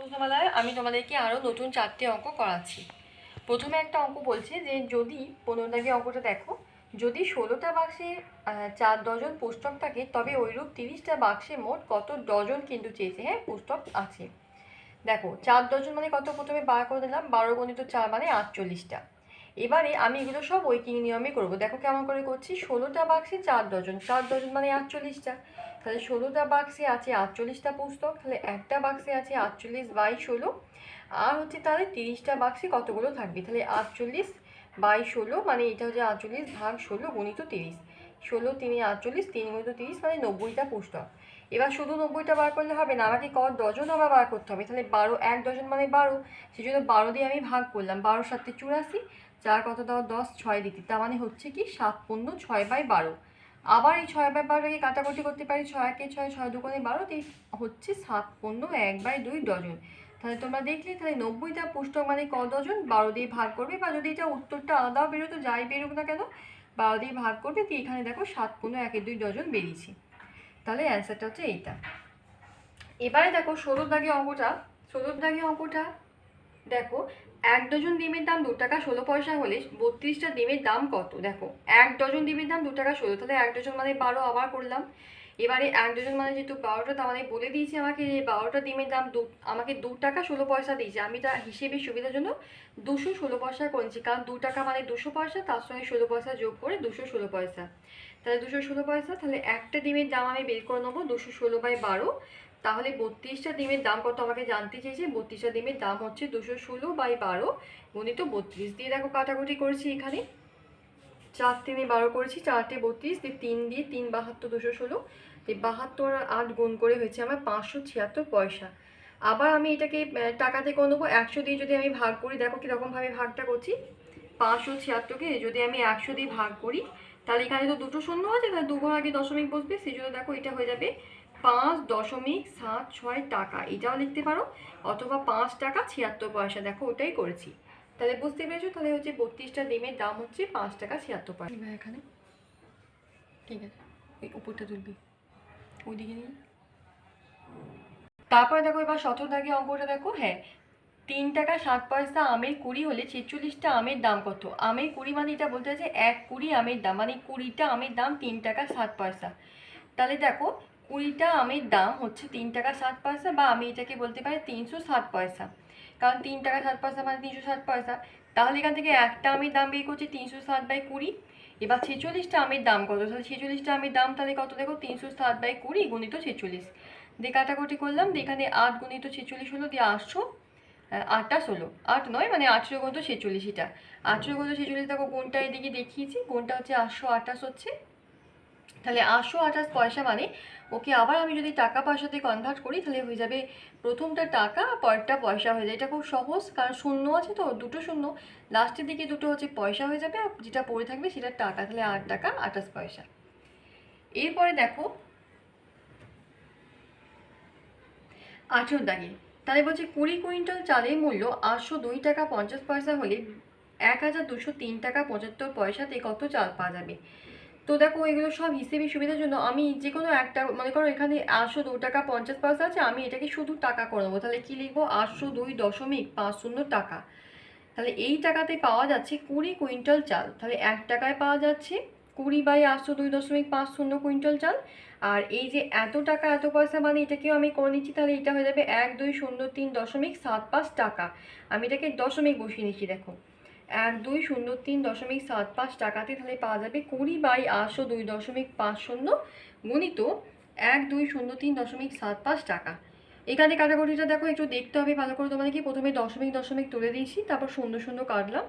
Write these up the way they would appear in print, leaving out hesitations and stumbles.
প্রশ্নমালায় আমি তোমাদেরকে আরও নতুন 4টে অঙ্ক করাচ্ছি। প্রথমে একটা অঙ্ক বলছে যে যদি 15 দাগের অঙ্কটা দেখো, যদি 16টা বাক্সে 4 ডজন পুস্তক থাকে তবে ওইরূপ 30টা বাক্সে মোট কত ডজন কিন্তু চেয়েছে। হ্যাঁ, পুস্তক আছে। দেখো 4 ডজন মানে কত, প্রথমে বার করে দিলাম, 12 গণিত 4 মানে 48টা। এবারে আমি এগুলো সব ঐকিক নিয়মে করবো। দেখো কেমন করে করছি, 16টা বাক্সে 4 ডজন, 4 ডজন মানে 48টা। তাহলে 16টা বাক্সে আছে 48টা পুস্তক, তাহলে একটা বাক্সে আছে 48/16, আর হচ্ছে তাহলে 30টা বাক্সে কতগুলো থাকবে, তাহলে 48/16 মানে এটা হচ্ছে 48/16 গুণিত 30। 16 3 48, 3 গুণিত 30 মানে 90টা পুস্তক। এবার শুধু 90টা বার করলে হবে না, আমাকে ক ডজন আবার বার করতে হবে। তাহলে 12, 1 ডজন মানে 12, সেই জন্য 12 দিয়ে আমি ভাগ করলাম। 12 7 84, 4 কত দাও 10, 6 দিতে, তার মানে হচ্ছে কি 7 15 6/12। আবার এই 6/12কে কাটাকুটি করতে পারি, 6 1 6, 6 2 12, এই হচ্ছে 7 15 1/2 ডজন। তাহলে তোমরা দেখলে, তাহলে 90টা পুস্তক মানে ক ডজন, 12 দিয়ে ভাগ করবে, বা যদি এটা উত্তরটা আলাদাও বেরোতো, যাই বেরোক না কেন 12 দিয়ে ভাগ করবে, তো এখানে দেখো 7 15 1/2 ডজন বেরিয়েছে। তাহলে অ্যান্সারটা হচ্ছে এইটা। এবারে দেখো 16 দাগের অঙ্কটা। 16 দাগের অঙ্কটা দেখো, 1 ডজন ডিমের দাম 2 টাকা 16 পয়সা হলে 32টা ডিমের দাম কত। দেখো 1 ডজন ডিমের দাম 2 টাকা 16, তাহলে 1 ডজন মানে 12, আবার করলাম। এবারে 1 ডজন মানে যেহেতু 12টা, তার মানে বলে দিয়েছি আমাকে যে 12টা ডিমের দাম আমাকে 2 টাকা 16 পয়সা দিয়েছে। আমি তার হিসেবের সুবিধার জন্য 216 পয়সা করেছি, কারণ 2 টাকা মানে 200 পয়সা, তার সঙ্গে 16 পয়সা যোগ করে 216 পয়সা। তাহলে 216 পয়সা, তাহলে একটা ডিমের দাম আমি বের করে নেবো 216/12। তাহলে 32টা ডিমের দাম কত আমাকে জানতে চেয়েছে। 32টা ডিমের দাম হচ্ছে 216/12 গুণিত 32 দিয়ে দেখো কাটাকুটি করেছি, এখানে 4 3 12 করেছি, 4 32 দিয়ে 3 দিয়ে 3 72, 216 দিয়ে 72 আর 8 গুণ করে হয়েছে আমার 576 পয়সা। আবার আমি এটাকে টাকাতে করে নেবো, 100 দিয়ে যদি আমি ভাগ করি, দেখো কীরকমভাবে ভাগটা করছি। 576কে যদি আমি 100 দিয়ে ভাগ করি, তাহলে এখানে তো দুটো শূন্য আছে, তাহলে দুঘর আগে দশমিক বসবে, সেই জন্য দেখো এটা হয়ে যাবে 5.76 টাকা, এটাও লিখতে পারো, অথবা 5 টাকা 76 পয়সা। দেখো ওটাই করেছি। তাহলে বুঝতে পেরেছো, তাহলে হচ্ছে 32টা ডিমের দাম হচ্ছে 5 টাকা 76 পয়সা। এখানে ঠিক আছে, ওই উপরটা তুলবি, ওইদিকে নিয়ে। তারপরে দেখো এবার 17 দাগের অঙ্কটা দেখো। হ্যাঁ, 3 টাকা 7 পয়সা আমের কুড়ি হলে 46টা আমের দাম কত। আমের কুড়ি মানে এটা বলতে আছে 1 কুড়ি আমের দাম, মানে 20টা আমের দাম 3 টাকা 7 পয়সা। তাহলে দেখো 20টা আমের দাম হচ্ছে 3 টাকা 7 পয়সা, বা আমি এটাকে বলতে পারি 360 পয়সা, কারণ 3 টাকা 7 পয়সা মানে 360 পয়সা। তাহলে এখান থেকে একটা আমের দাম বের করছি 360/20। এবার 46টা আমের দাম কত, তাহলে 46টা আমের দাম তাহলে কত, দেখো 360/20 গুণিত 46 দিয়ে কাটাকুটি করলাম, দিয়ে এখানে 8 গুণিত 46 হলো, দিয়ে 800 8টা 16, 8 নয় মানে 18 গুণিত 46, এটা 18 গুণিত 46, দেখো কোনটা এদিকে দেখিয়েছি, কোনটা হচ্ছে 828 হচ্ছে। তাহলে 828 পয়সা মানে ওকে আবার আমি যদি টাকা পয়সাতে কনভার্ট করি, তাহলে হয়ে যাবে প্রথমটা টাকা, পরেরটা পয়সা হয়ে যায়। এটা খুব সহজ, কারণ শূন্য আছে তো, দুটো শূন্য, লাস্টের দিকে দুটো হচ্ছে পয়সা হয়ে যাবে, আর যেটা পড়ে থাকবে সেটা টাকা, তাহলে 8 টাকা 28 পয়সা। এরপরে দেখো 18 দাগে, তাহলে বলছে 20 কুইন্টাল চালের মূল্য 802 টাকা 50 পয়সা হলে 1203 টাকা 75 পয়সাতে কত চাল পাওয়া যাবে। তো দেখো এগুলো সব হিসেবে সুবিধার জন্য আমি যে কোনো একটা, মনে করো এখানে 802 টাকা 50 পয়সা আছে, আমি এটাকে শুধু টাকা করে নেবো। তাহলে কি লিখবো, 802.50 টাকা। তাহলে এই টাকাতে পাওয়া যাচ্ছে 20 কুইন্টাল চাল, তাহলে 1 টাকায় পাওয়া যাচ্ছে 20/802.50 কুইন্টাল চাল। আর এই যে এত টাকা এত পয়সা মানে এটাকেও আমি করে নিচ্ছি, তাহলে এটা হয়ে যাবে 1203.75 টাকা। আমি এটাকে দশমিক বসিয়ে নিচ্ছি, দেখো 1203.75 টাকাতে তাহলে পাওয়া যাবে 20/802.50 গুণিত 1203.75 টাকা। এখানে কাটাকুটিটা দেখো একটু দেখতে হবে ভালো করে, তোমাদের কি প্রথমে দশমিক দশমিক তুলে দিয়েছি, তারপর শূন্য শূন্য কাটলাম,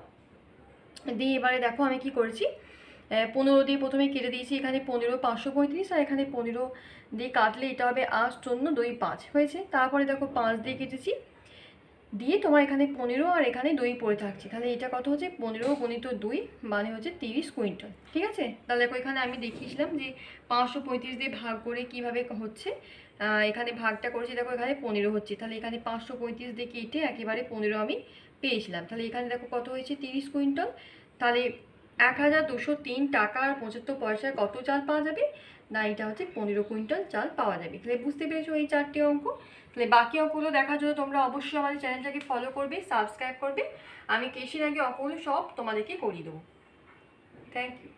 দিয়ে এবারে দেখো আমি কি করেছি, 15 দিয়ে প্রথমে কেটে দিয়েছি, এখানে 15 535, আর এখানে 15 দিয়ে কাটলে এটা হবে 8 14 2 5 হয়েছে। তারপরে দেখো 5 দিয়ে কেটেছি, দিয়ে তোমার এখানে 15 আর এখানে 2 পড়ে থাকছে, তাহলে এটা কত হচ্ছে 15 গুণিত 2 মানে হচ্ছে 30 কুইন্টাল। ঠিক আছে, তাহলে দেখো এখানে আমি দেখিয়েছিলাম যে 535 দিয়ে ভাগ করে কিভাবে হচ্ছে, এখানে ভাগটা করেছি, দেখো এখানে 15 হচ্ছে, তাহলে এখানে 535 দিয়ে কেটে একেবারে 15 আমি পেয়েছিলাম, তাহলে এখানে দেখো কত হয়েছে 30 কুইন্টাল। তাহলে 1203 টাকা আর 75 পয়সায় কত চাল পাওয়া যাবে। না এটা হচ্ছে 15 কুইন্টাল চাল পাওয়া যাবে। তাহলে বুঝতে পেরেছো এই 4টে অঙ্ক। তাহলে বাকি অঙ্কগুলো দেখার জন্য তোমরা অবশ্যই আমাদের চ্যানেলটাকে ফলো করবে, সাবস্ক্রাইব করবে। আমি কেশির আগে অঙ্কগুলো সব তোমাদেরকে করিয়ে দেবো। Thank you.